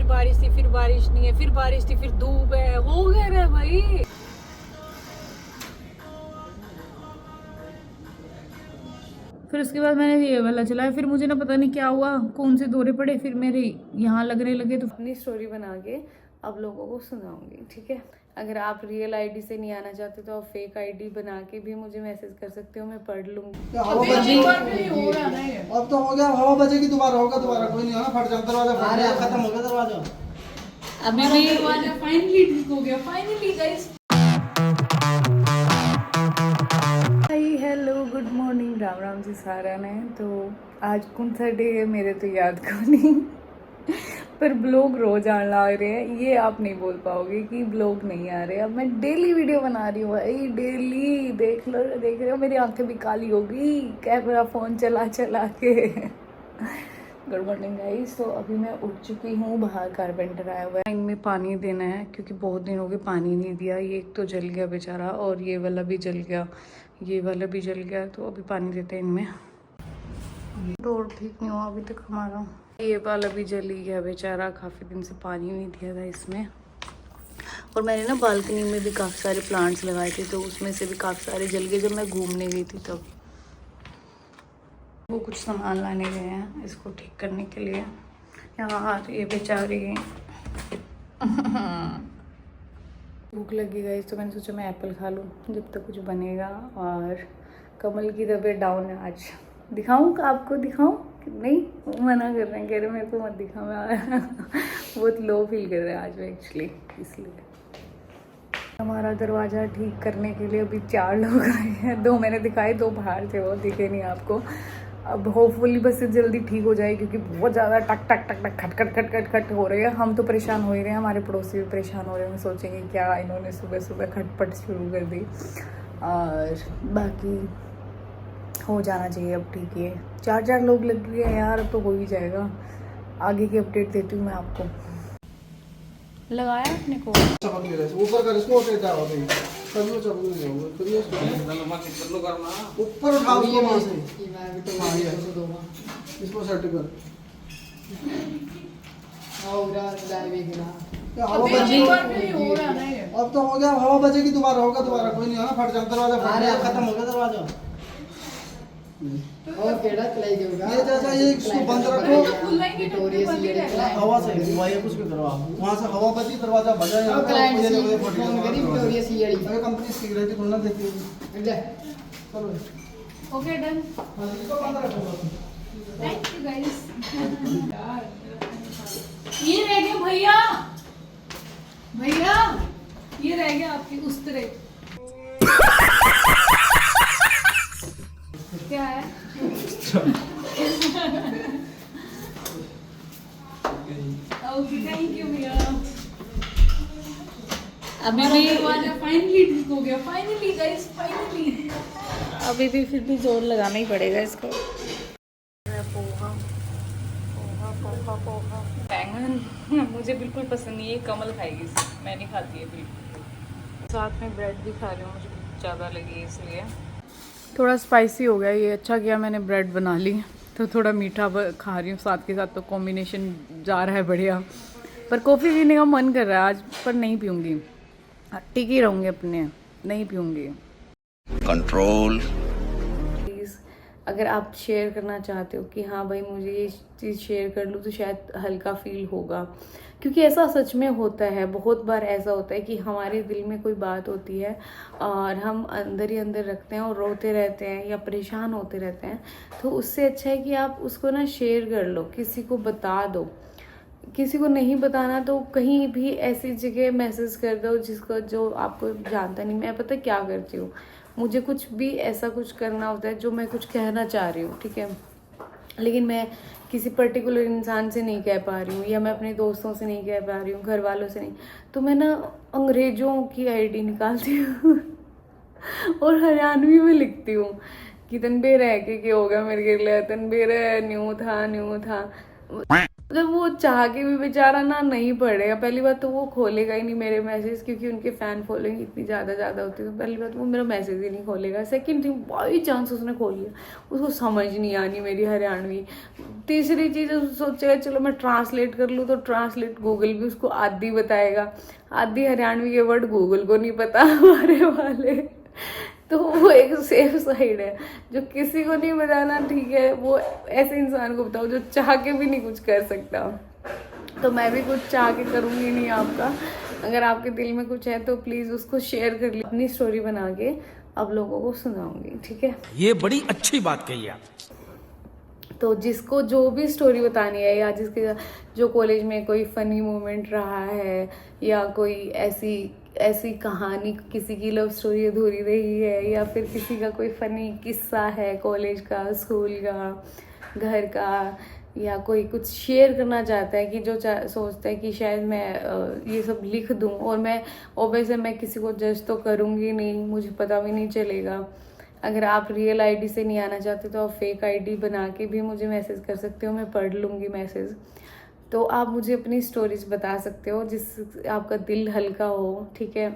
बारिश थी, फिर बारिश नहीं है, फिर बारिश थी, फिर धूप है, हो गया रे भाई। फिर उसके बाद मैंने ये वाला चलाया, फिर मुझे ना पता नहीं क्या हुआ, कौन से दौरे पड़े, फिर मेरे यहाँ लगने लगे। तो अपनी स्टोरी बना के अब लोगों को सुनाऊंगी, ठीक है। अगर आप रियल आईडी से नहीं आना चाहते तो आप फेक आईडी बना के भी मुझे मैसेज कर सकते हो, मैं पढ़ लूंगी। अब तो हो गया, हवा बजेगी दोबारा, होगा दोबारा, कोई नहीं होना, फट जाए दरवाजा, फट गया, खत्म हो गया दरवाजा। अभी भी दरवाजा फाइनली ठीक हो गया, finally guys. Hi hello good morning, Ram Ram ji सारा ने। तो आज कौन सा डे है मेरे तो याद को नहीं पर ब्लॉग रोज आने लग रहे हैं, ये आप नहीं बोल पाओगे कि ब्लॉग नहीं आ रहे। अब मैं डेली वीडियो बना रही हूँ भाई, डेली। देख रहे हो मेरी आंखें भी काली हो गई कैमरा फोन चला चला के गुड मॉर्निंग गाइस। तो अभी मैं उठ चुकी हूँ, बाहर कारपेंटर आया हुआ है, इनमें पानी देना है क्योंकि बहुत दिन हो गए पानी नहीं दिया। ये एक तो जल गया बेचारा और ये वाला भी जल गया, ये वाला भी जल गया, तो अभी पानी देते हैं इनमें। डोर ठीक नहीं हुआ अभी तक हमारा, ये वाला भी जल ही गया बेचारा, काफ़ी दिन से पानी नहीं दिया था इसमें। और मैंने ना बालकनी में भी काफ़ी सारे प्लांट्स लगाए थे, तो उसमें से भी काफ़ी सारे जल गए जब मैं घूमने गई थी तब। वो कुछ सामान लाने गए हैं इसको ठीक करने के लिए। यार ये बेचारी भूख लगी गई तो मैंने सोचा मैं एप्पल खा लूँ जब तक कुछ बनेगा। और कमल की तबीयत डाउन है आज, दिखाऊँ आपको, दिखाऊँ नहीं, वो मना कर रहे हैं, कह रहे मेरे को मत दिखा, मैं बहुत लो फील कर रहे हैं आज में एक्चुअली, इसलिए। हमारा दरवाज़ा ठीक करने के लिए अभी 4 लोग आए हैं, 2 मैंने दिखाए, 2 बाहर थे, वो दिखे नहीं आपको। अब होपफुली बस जल्दी ठीक हो जाए क्योंकि बहुत ज़्यादा टक टक टक टक खट खट खट खट खट हो रहे हैं। हम तो परेशान हो ही रहे हैं, हमारे पड़ोसी भी परेशान हो रहे हैं, सोचेंगे क्या इन्होंने सुबह सुबह खटपट शुरू कर दी। और बाकी हो जाना चाहिए अब ठीक है। 4 लोग लग गए हैं यार, अब तो हो ही जाएगा। आगे की अपडेट देती हूँ मैं आपको। लगाया अपने को चमक ले रहा ऊपर कर, इसको उठे जाओ अभी तभी वो चमक नहीं जाओगे, फिर ये इसको करना ऊपर उठाओ उसको वहां से। हां ये इसको सेट कर, और डालेगा हवा बजेगी, अब तो हो गया, हवा बजेगी दोबारा, होगा दोबारा, कोई नहीं होना, फट जाए दरवाजा, फट गया, खत्म हो गया दरवाजा। और केड़ा क्लाई देगा ये जैसा ये इसको बंद रखो, विक्टोरिया सीएडी हवा से वाया कुछ भी करो आप, वहां से हवा बजी दरवाजा बजा, यहां पे क्लाइंट मुझे से फट फोन करी गया। विक्टोरिया सीएडी अरे कंपनी सिक्योरिटी थोड़ा देती है, ले चलो ओके डन, हां इसको बंद रखो। Thank you guys. ये रह गया भैया, भैया ये रह गया आपकी उस तरह। क्या है ओके थैंक यू भैया। अभी भी दरवाजा फाइनली ठीक हो गया, फाइनली गाइस, फाइनली। अभी भी फिर भी जोर लगाना ही पड़ेगा इसको। पोहा पोहा पोहा पोहा बैंगन मुझे बिल्कुल पसंद नहीं है, कमल खाएगी इसे, मैं नहीं खाती है बिल्कुल। साथ में ब्रेड भी खा रही हूँ, मुझे ज़्यादा लगी इसलिए। थोड़ा स्पाइसी हो गया ये, अच्छा किया मैंने ब्रेड बना ली, तो थोड़ा मीठा खा रही हूँ साथ के साथ, तो कॉम्बिनेशन जा रहा है बढ़िया। पर कॉफ़ी पीने का मन कर रहा है आज, पर नहीं पीऊँगी, टिक ही रहूँगी अपने, नहीं पीऊँगी। कंट्रोल। प्लीज़ अगर आप शेयर करना चाहते हो कि हाँ भाई मुझे ये चीज़ शेयर कर लूँ तो शायद हल्का फील होगा, क्योंकि ऐसा सच में होता है, बहुत बार ऐसा होता है कि हमारे दिल में कोई बात होती है और हम अंदर ही अंदर रखते हैं और रोते रहते हैं या परेशान होते रहते हैं। तो उससे अच्छा है कि आप उसको ना शेयर कर लो, किसी को बता दो। किसी को नहीं बताना तो कहीं भी ऐसी जगह मैसेज कर दो जिसको, जो आपको जानता नहीं। मैं पता क्या करती हूँ, मुझे कुछ भी ऐसा कुछ करना होता है जो मैं कुछ कहना चाह रही हूँ, ठीक है, लेकिन मैं किसी पर्टिकुलर इंसान से नहीं कह पा रही हूँ या मैं अपने दोस्तों से नहीं कह पा रही हूँ, घर वालों से नहीं, तो मैं ना अंग्रेज़ों की आईडी निकालती हूँ और हरियाणवी में लिखती हूँ कि तनबे रह के होगा मेरे के लिए, तनबे न्यू था मतलब वो चाह के भी बेचारा ना नहीं पढ़ेगा। पहली बात तो वो खोलेगा ही नहीं मेरे मैसेज, क्योंकि उनके फैन फॉलोइंग इतनी ज़्यादा होती है, तो पहली बात वो मेरा मैसेज ही नहीं खोलेगा। सेकंड थिंग, बाई चांस उसने खोल लिया, उसको समझ नहीं आनी मेरी हरियाणवी। तीसरी चीज़ सोचेगा चलो मैं ट्रांसलेट कर लूँ, तो ट्रांसलेट गूगल भी उसको आधी बताएगा, आधी हरियाणवी के वर्ड गूगल को नहीं पता हमारे वाले। तो वो एक सेफ साइड है, जो किसी को नहीं बताना, ठीक है, वो ऐसे इंसान को बताओ जो चाह के भी नहीं कुछ कर सकता। तो मैं भी कुछ चाह के करूँगी नहीं आपका। अगर आपके दिल में कुछ है तो प्लीज़ उसको शेयर कर लीजिए, अपनी स्टोरी बना के आप लोगों को सुनाऊंगी, ठीक है। ये बड़ी अच्छी बात कही आप। तो जिसको जो भी स्टोरी बतानी है, या जिसके जो कॉलेज में कोई फ़नी मोमेंट रहा है, या कोई ऐसी कहानी, किसी की लव स्टोरी अधूरी रही है, या फिर किसी का कोई फ़नी किस्सा है कॉलेज का, स्कूल का, घर का, या कोई कुछ शेयर करना चाहता है, कि जो सोचता है कि शायद मैं ये सब लिख दूं, और मैं ऑब्वियसली मैं किसी को जज तो करूँगी नहीं, मुझे पता भी नहीं चलेगा। अगर आप रियल आईडी से नहीं आना चाहते तो आप फेक आईडी बना के भी मुझे मैसेज कर सकते हो, मैं पढ़ लूँगी मैसेज। तो आप मुझे अपनी स्टोरीज बता सकते हो जिससे आपका दिल हल्का हो, ठीक है।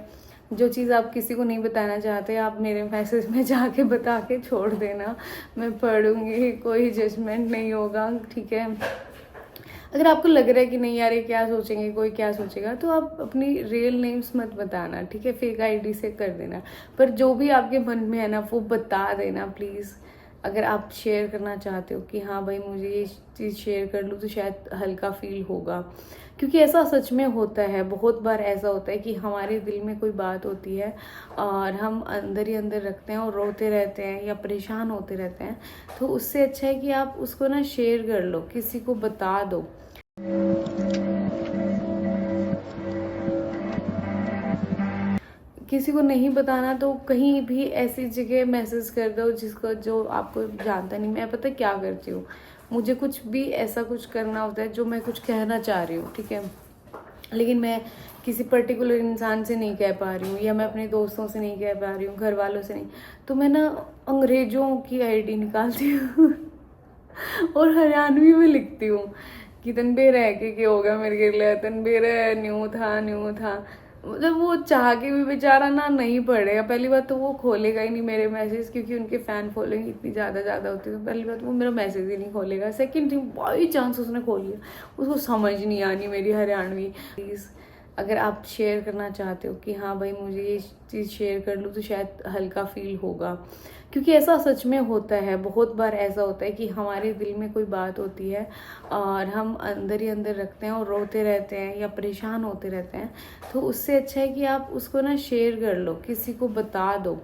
जो चीज़ आप किसी को नहीं बताना चाहते, आप मेरे मैसेज में जाके बता के छोड़ देना, मैं पढ़ूँगी, कोई जजमेंट नहीं होगा, ठीक है। अगर आपको लग रहा है कि नहीं यार ये क्या सोचेंगे, कोई क्या सोचेगा, तो आप अपनी रियल नेम्स मत बताना, ठीक है, फेक आईडी से कर देना। पर जो भी आपके मन में है ना वो बता देना प्लीज़। अगर आप शेयर करना चाहते हो कि हाँ भाई मुझे ये चीज़ शेयर कर लूँ तो शायद हल्का फील होगा, क्योंकि ऐसा सच में होता है। बहुत बार ऐसा होता है कि हमारे दिल में कोई बात होती है और हम अंदर ही अंदर रखते हैं और रोते रहते हैं या परेशान होते रहते हैं। तो उससे अच्छा है कि आप उसको ना शेयर कर लो, किसी को बता दो। किसी को नहीं बताना तो कहीं भी ऐसी जगह मैसेज कर दो जिसको जो आपको जानता नहीं। मैं पता क्या करती हूँ, मुझे कुछ भी ऐसा कुछ करना होता है जो मैं कुछ कहना चाह रही हूँ, ठीक है, लेकिन मैं किसी पर्टिकुलर इंसान से नहीं कह पा रही हूँ, या मैं अपने दोस्तों से नहीं कह पा रही हूँ, घर वालों से नहीं, तो मैं ना अंग्रेज़ों की आईडी निकालती हूँ और हरियाणवी में लिखती हूँ कि तनबे रह के होगा मेरे लिए, तनबे रह न्यू था। मतलब वो चाह के भी बेचारा ना नहीं पढ़ेगा। पहली बात तो वो खोलेगा ही नहीं मेरे मैसेज, क्योंकि उनके फैन फॉलोइंग इतनी ज़्यादा होती है, तो पहली बात वो मेरा मैसेज ही नहीं खोलेगा। सेकंड थिंग, बाई चांस उसने खोल लिया, उसको समझ नहीं आनी मेरी हरियाणवी। प्लीज़ अगर आप शेयर करना चाहते हो कि हाँ भाई मुझे ये चीज़ शेयर कर लूँ तो शायद हल्का फील होगा, क्योंकि ऐसा सच में होता है। बहुत बार ऐसा होता है कि हमारे दिल में कोई बात होती है और हम अंदर ही अंदर रखते हैं और रोते रहते हैं या परेशान होते रहते हैं। तो उससे अच्छा है कि आप उसको ना शेयर कर लो, किसी को बता दो।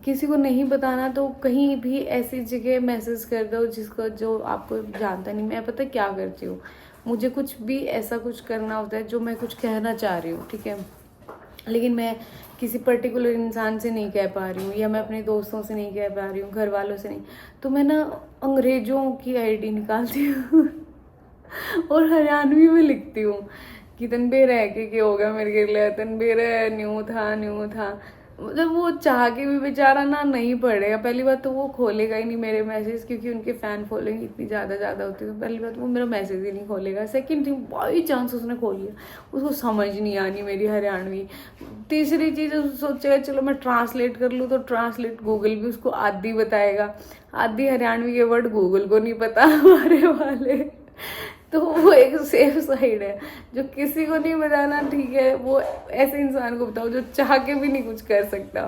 किसी को नहीं बताना तो कहीं भी ऐसी जगह मैसेज कर दो जिसको जो आपको जानता नहीं। मैं पता क्या करती हूँ, मुझे कुछ भी ऐसा कुछ करना होता है जो मैं कुछ कहना चाह रही हूँ, ठीक है, लेकिन मैं किसी पर्टिकुलर इंसान से नहीं कह पा रही हूँ, या मैं अपने दोस्तों से नहीं कह पा रही हूँ, घर वालों से नहीं, तो मैं ना अंग्रेज़ों की आईडी निकालती हूँ और हरियाणवी में लिखती हूँ कि तनबे रह के होगा मेरे लिए, तनबे रह न्यू था। मतलब वो चाह के भी बेचारा ना नहीं पढ़ेगा। पहली बात तो वो खोलेगा ही नहीं मेरे मैसेज, क्योंकि उनके फैन फॉलोइंग इतनी ज़्यादा होती है, तो पहली बात वो मेरा मैसेज ही नहीं खोलेगा। सेकंड थिंग, बाई चांस उसने खोल लिया, उसको समझ नहीं आनी मेरी हरियाणवी। तीसरी चीज़ सोचेगा चलो मैं ट्रांसलेट कर लूँ, तो ट्रांसलेट गूगल भी उसको आधी बताएगा, आधी हरियाणवी के वर्ड गूगल को नहीं पता हमारे वाले। तो वो एक सेफ साइड है, जो किसी को नहीं बताना, ठीक है, वो ऐसे इंसान को बताओ जो चाह के भी नहीं कुछ कर सकता।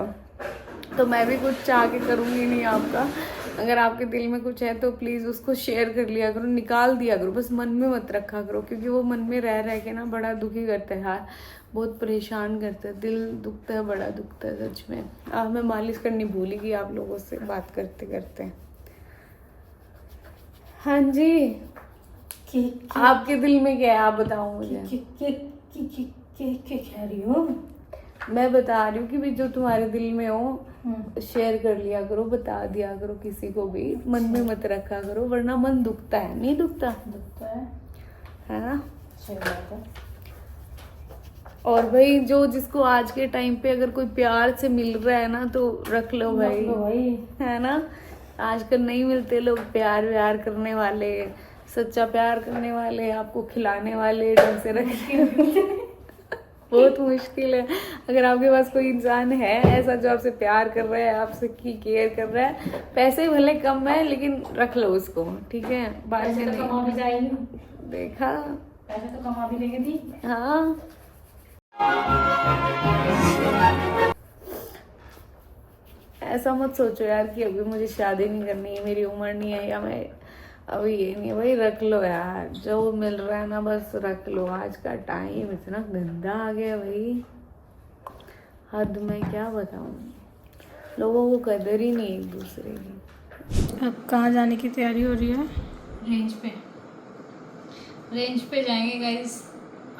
तो मैं भी कुछ चाह के करूँगी नहीं आपका। अगर आपके दिल में कुछ है तो प्लीज़ उसको शेयर कर लिया करो, निकाल दिया करो, बस मन में मत रखा करो, क्योंकि वो मन में रह के ना बड़ा दुखी करता है यार, बहुत परेशान करता है, दिल दुखता है, बड़ा दुखता है सच में। मैं मालिश करनी भूल गई आप लोगों से बात करते करते। हाँ जी, आपके दिल में क्या है आप बताओ मुझे। कह रही हो? मैं बता रही हूँ कि भी जो तुम्हारे दिल में हो शेयर कर लिया करो, बता दिया करो, किसी को भी मन में मत रखा करो, वरना मन दुखता है। नहीं दुखता? दुखता है ना? सही बात है। और भाई जो जिसको आज के टाइम पे अगर कोई प्यार से मिल रहा है ना तो रख लो भाई, भाई है ना। आजकल नहीं मिलते लोग प्यार व्यार करने वाले, सच्चा प्यार करने वाले, आपको खिलाने वाले, ढंग से रखने वाले बहुत मुश्किल है। अगर आपके पास कोई इंसान है ऐसा जो आपसे प्यार कर रहा है, आपसे की केयर कर रहा है, पैसे भले कम है लेकिन रख लो उसको, ठीक है। बाहर से तो कमा भी जाएगी, देखा, पैसे तो कमा भी लेंगे थी। हाँ ऐसा मत सोचो यार कि अभी मुझे शादी नहीं करनी है, मेरी उम्र नहीं है, या मैं अभी ये नहीं है। भाई रख लो यार, जो मिल रहा है ना बस रख लो। आज का टाइम इतना गंदा आ गया भाई, हद में क्या बताऊं। लोगों को कदर ही नहीं एक दूसरे की। अब कहाँ जाने की तैयारी हो रही है? रेंज पे जाएंगे गाइस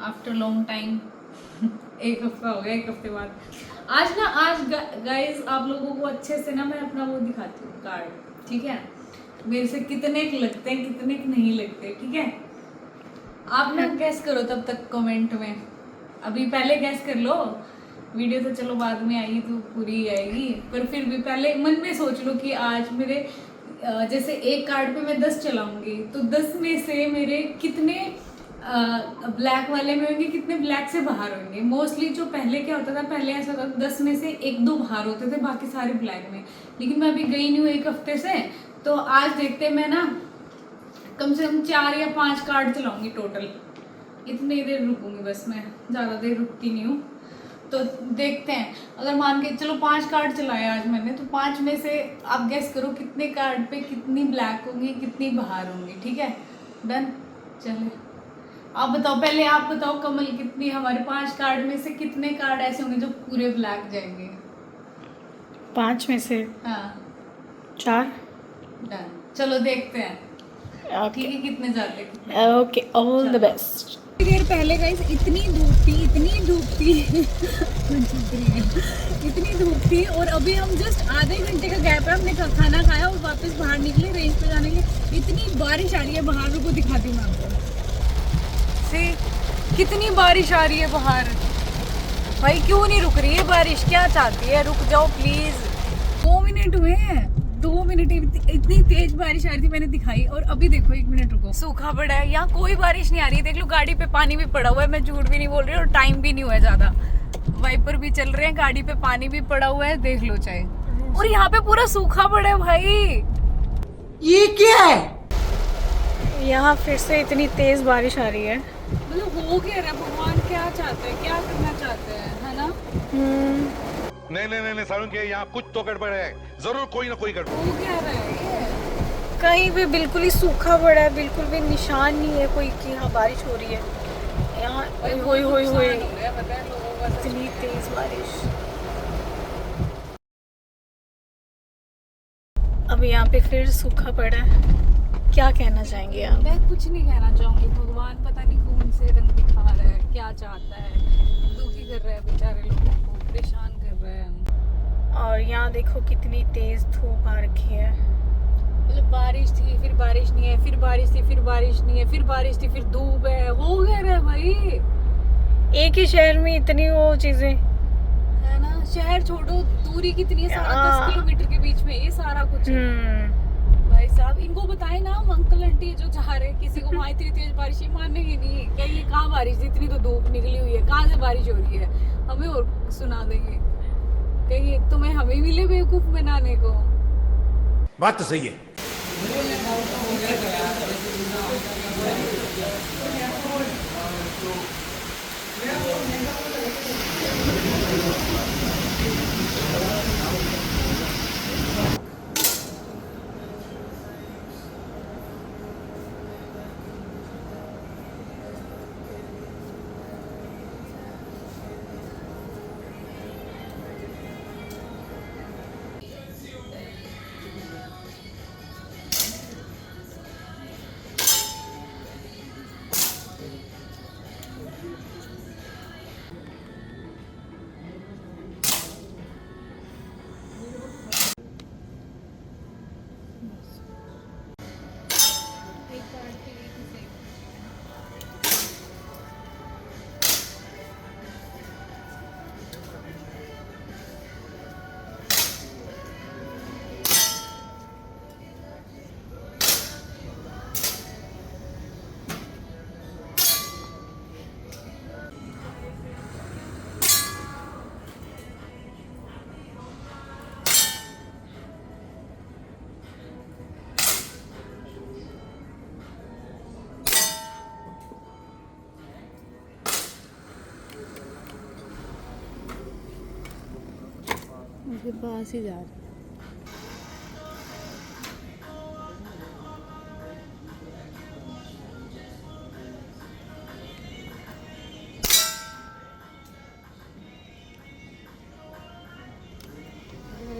आफ्टर लॉन्ग टाइम। एक हफ्ता हो गया, एक हफ्ते बाद आज गाइस आप लोगों को अच्छे से ना मैं अपना वो दिखाती हूँ कार्ड, ठीक है। मेरे से कितने लगते हैं, कितने नहीं लगते, ठीक है। आप ना गैस करो तब तक कमेंट में, अभी पहले गैस कर लो। वीडियो तो चलो बाद में आएगी तो पूरी आएगी, पर फिर भी पहले मन में सोच लो कि आज मेरे जैसे एक कार्ड पे मैं 10 चलाऊंगी तो 10 में से मेरे कितने ब्लैक वाले में होंगे, कितने ब्लैक से बाहर होंगे। मोस्टली जो पहले क्या होता था, पहले ऐसा होता था 10 में से 1-2 बाहर होते थे, बाकी सारे ब्लैक में। लेकिन मैं अभी गई नहीं हूँ एक हफ्ते से, तो आज देखते हैं मैं ना कम से कम 4 या 5 कार्ड चलाऊंगी टोटल। इतनी देर रुकूंगी बस, मैं ज़्यादा देर रुकती नहीं हूँ। तो देखते हैं, अगर मान के चलो 5 कार्ड चलाए आज मैंने, तो 5 में से आप गैस करो कितने कार्ड पे कितनी ब्लैक होंगी, कितनी बाहर होंगी, ठीक है। डन, चले आप बताओ, पहले आप बताओ कमल, कितनी हमारे 5 कार्ड में से कितने कार्ड ऐसे होंगे जो पूरे ब्लैक जाएंगे? 5 में से हाँ 4। डन, चलो देखते हैं ठीक है कितने जाते हैं। Okay, all the best. देर पहले गाइस इतनी धूप थी इतनी धूप थी, और अभी हम जस्ट आधे घंटे का गैप है, हमने खाना खाया और वापस बाहर निकले रेंज पे जाने के लिए। इतनी बारिश आ रही है बाहर, रुको दिखाती हूँ मैं आपको। कितनी बारिश आ रही है बाहर, भाई क्यों नहीं रुक रही है बारिश, क्या चाहती है, रुक जाओ प्लीज। 2 मिनट हुए हैं, 2 मिनट, इतनी तेज बारिश आ रही थी, मैंने दिखाई। और अभी देखो 1 मिनट रुको, सूखा पड़ा है, यहाँ कोई बारिश नहीं आ रही है। देख लो गाड़ी पे पानी भी पड़ा हुआ है, मैं झूठ भी नहीं बोल रही, और टाइम भी नहीं हुआ है ज्यादा। वाइपर भी चल रहे हैं, गाड़ी पे पानी भी पड़ा हुआ है, देख लो चाहे। और यहाँ पे पूरा सूखा पड़ा है भाई, ये क्या है? यहाँ फिर से इतनी तेज बारिश आ रही है। मतलब हो क्या रहा है, भगवान क्या चाहते हैं, क्या करना चाहते हैं, है ना। नहीं सारुण के यहाँ कुछ तो गड़बड़ है, जरूर कोई ना कोई गड़बड़। हो क्या रहा है ये? कहीं भी बिल्कुल ही सूखा पड़ा है, बिल्कुल भी निशान नहीं है कोई कि यहाँ बारिश हो रही है। यहाँ होई इतनी तेज बारिश। अब यहाँ पे फिर सूखा पड़ा है, क्या कहना चाहेंगे आप? मैं कुछ नहीं कहना चाहूंगी, भगवान पता नहीं कौन से रंग दिखा रहा है, क्या चाहता है, दुखी कर रहा है बेचारे लोगों को, परेशान कर रहा है। और यहाँ देखो कितनी तेज धूप आ रखी है। मतलब बारिश थी फिर बारिश नहीं है, फिर बारिश थी फिर बारिश नहीं है, फिर बारिश थी फिर धूप है, हो गया रहा है भाई। एक ही शहर में इतनी वो चीजें है ना, शहर छोड़ो, दूरी कितनी है, सारा 10 किलोमीटर के बीच में ये सारा कुछ है। भाई साहब इनको बताए ना, हम अंकल आंटी जो जा रहे, किसी को वहाँ इतनी तेज बारिश, ये मानेंगे नहीं, कहिए कहाँ बारिश थी, इतनी तो धूप निकली हुई है, कहाँ से बारिश हो रही है, हमें और सुना देंगे, कहिए तुम्हें हमें मिले बेवकूफ बनाने को। बात तो सही है। के पास ही जा रहे।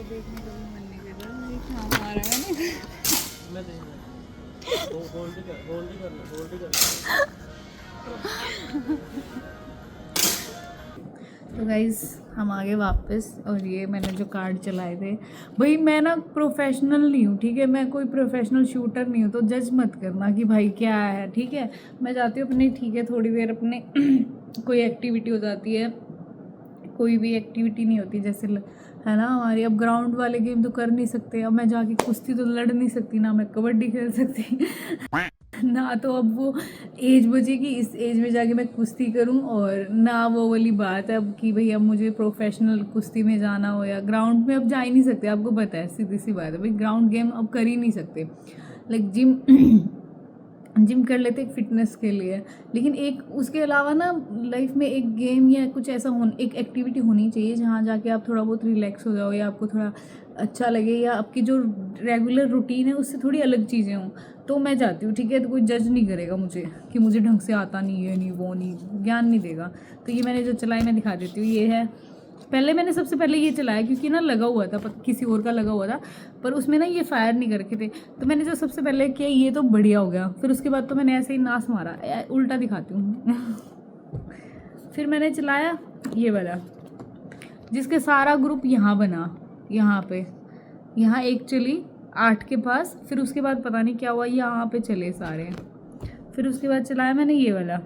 देखने का भी मन नहीं कर रहा, ये क्या मारा मैंने। तो गाइज़ हम आ गए वापस, और ये मैंने जो कार्ड चलाए थे, भाई मैं ना प्रोफेशनल नहीं हूँ, ठीक है, मैं कोई प्रोफेशनल शूटर नहीं हूँ, तो जज मत करना कि भाई क्या है, ठीक है। मैं जाती हूँ अपने, ठीक है, थोड़ी देर अपने कोई एक्टिविटी हो जाती है, कोई भी एक्टिविटी नहीं होती जैसे है ना हमारी। अब ग्राउंड वाले गेम तो कर नहीं सकते, अब मैं जाके कुश्ती तो लड़ नहीं सकती, ना मैं कबड्डी खेल सकती ना तो अब वो एज बचेगी इस एज में जाके मैं कुश्ती करूं, और ना वो वाली बात है अब कि भाई अब मुझे प्रोफेशनल कुश्ती में जाना हो, या ग्राउंड में अब जा ही नहीं सकते, आपको पता है, सीधी सी बात है भाई, ग्राउंड गेम अब कर ही नहीं सकते। लाइक जिम कर लेते एक फिटनेस के लिए, लेकिन एक उसके अलावा ना लाइफ में एक गेम या कुछ ऐसा एक एक्टिविटी होनी चाहिए जहाँ जाके आप थोड़ा बहुत रिलैक्स हो जाओ, या आपको थोड़ा अच्छा लगे, या आपकी जो रेगुलर रूटीन है उससे थोड़ी अलग चीज़ें हों, तो मैं जाती हूँ, ठीक है। तो कोई जज नहीं करेगा मुझे कि मुझे ढंग से आता नहीं है, नहीं वो नहीं, ज्ञान नहीं देगा। तो ये मैंने जो चलाई मैं दिखा देती हूँ। ये है, पहले मैंने सबसे पहले ये चलाया क्योंकि ना लगा हुआ था, किसी और का लगा हुआ था, पर उसमें ना ये फायर नहीं कर रखे थे, तो मैंने जो सबसे पहले किया ये तो बढ़िया हो गया। फिर उसके बाद तो मैंने ऐसे ही नाश मारा, उल्टा दिखाती हूँ फिर मैंने चलाया ये वाला, जिसके सारा ग्रुप यहाँ बना, यहाँ पे, यहाँ एक चली 8 के पास, फिर उसके बाद पता नहीं क्या हुआ, यहाँ पे चले सारे। फिर उसके बाद चलाया मैंने ये वाला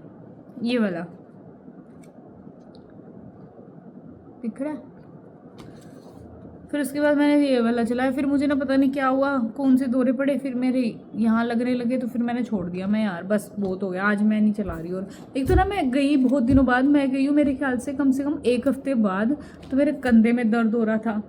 दिख रहा है। फिर उसके बाद मैंने ये वाला चलाया, फिर मुझे ना पता नहीं क्या हुआ, कौन से दौरे पड़े, फिर मेरे यहाँ लगने लगे, तो फिर मैंने छोड़ दिया। मैं यार बस बहुत हो गया, आज मैं नहीं चला रही। और एक तो ना मैं गई बहुत दिनों बाद, मैं गई हूँ मेरे ख्याल से कम 1 हफ्ते बाद, तो मेरे कंधे में दर्द हो रहा था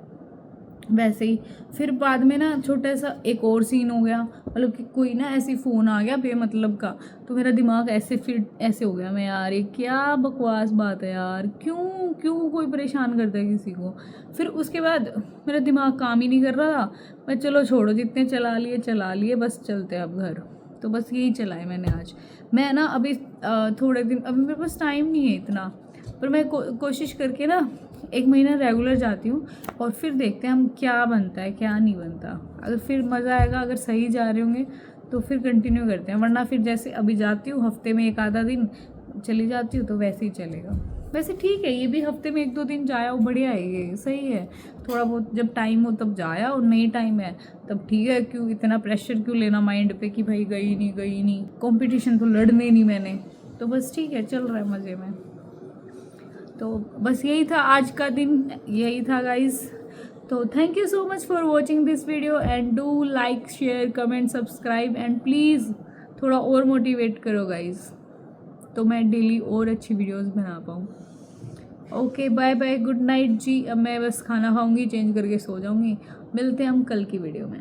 वैसे ही। फिर बाद में ना छोटा सा एक और सीन हो गया, मतलब कि कोई ना ऐसी फ़ोन आ गया बेमतलब का, तो मेरा दिमाग ऐसे फिर ऐसे हो गया। मैं यार ये क्या बकवास बात है यार, क्यों कोई परेशान करता है किसी को। फिर उसके बाद मेरा दिमाग काम ही नहीं कर रहा था, मैं चलो छोड़ो, जितने चला लिए बस चलते हैं अब घर। तो बस यही चलाए मैंने आज। मैं ना अभी थोड़े दिन, अभी मेरे पास टाइम नहीं है इतना, पर मैं कोशिश करके ना 1 महीना रेगुलर जाती हूँ, और फिर देखते हैं हम क्या बनता है क्या नहीं बनता। अगर फिर मज़ा आएगा, अगर सही जा रहे होंगे तो फिर कंटिन्यू करते हैं, वरना फिर जैसे अभी जाती हूँ हफ्ते में 1 आधा दिन चली जाती हूँ, तो वैसे ही चलेगा। वैसे ठीक है, ये भी हफ्ते में 1-2 दिन जाया हो, बढ़िया है, ये सही है। थोड़ा बहुत जब टाइम हो तब जाया, और नहीं टाइम है तब ठीक है, क्यों इतना प्रेशर क्यों लेना माइंड पे कि भाई गई नहीं, कंपटीशन तो लड़ने नहीं मैंने, तो बस ठीक है, चल रहा है मज़े में। तो बस यही था आज का दिन, यही था गाइज़। तो thank you so much for watching this video, and do like, share, comment, subscribe, and please थोड़ा और मोटिवेट करो गाइज़, तो मैं डेली और अच्छी वीडियोस बना पाऊँ। Okay, bye bye, good night जी। अब मैं बस खाना खाऊंगी, चेंज करके सो जाऊंगी। मिलते हैं हम कल की वीडियो में।